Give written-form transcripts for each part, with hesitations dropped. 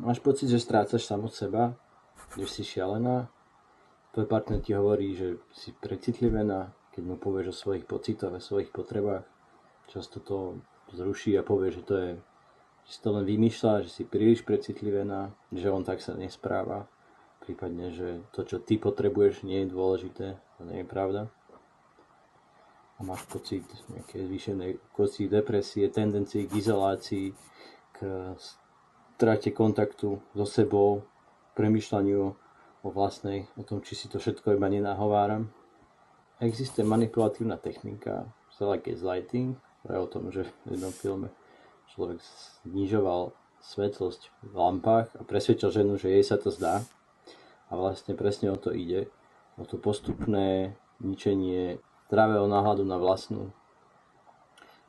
Máš pocit, že strácaš samu seba, že si šialená, tvoj partner ti hovorí, že si precitlivená, keď mu povieš o svojich pocitoch a svojich potrebách. Často to zruší a povie, že si to len vymýšľa, že si príliš precitlivená, že on tak sa nespráva. Prípadne, že to, čo ty potrebuješ, nie je dôležité. To nie je pravda. A máš pocit nejaké zvýšenej kosti, depresie, tendencie k izolácii, k strate kontaktu so sebou, premýšľaniu o tom, či si to všetko iba nenahováram. Existuje manipulatívna technika, like gaslighting, je o tom, že v jednom filme človek znižoval svetlosť v lampách a presvedčil ženu, že jej sa to zdá. A vlastne presne o to ide. O to postupné ničenie zdravého náhľadu na vlastnú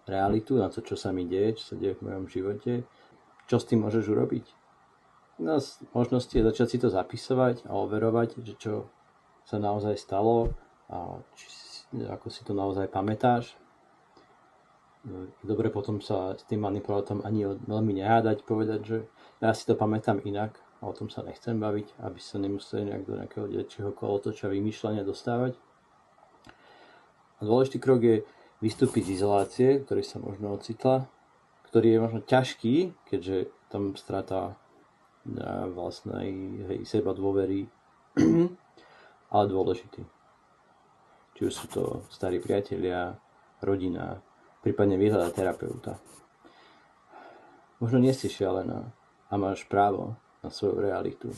realitu, na to, čo sa mi deje, čo sa deje v mojom živote. Čo s tým môžeš urobiť? No, možnosť je začať si to zapisovať a overovať, že čo sa naozaj stalo a ako si to naozaj pamätáš. Dobre potom sa s tým manipulátorom ani veľmi nehádať, povedať, že ja si to pamätám inak a o tom sa nechcem baviť, aby sa nemuseli nejak do nejakého ďalšieho kolotoča vymýšľania dostávať. A dôležitý krok je vystúpiť z izolácie, ktorý sa možno ocitla, ktorý je možno ťažký, keďže tam strata vlastnej seba dôvery, ale dôležitý. Či už sú to starí priatelia, rodina, prípadne vyhľadať terapeuta. Možno nie si šialená a máš právo na svoju realitu.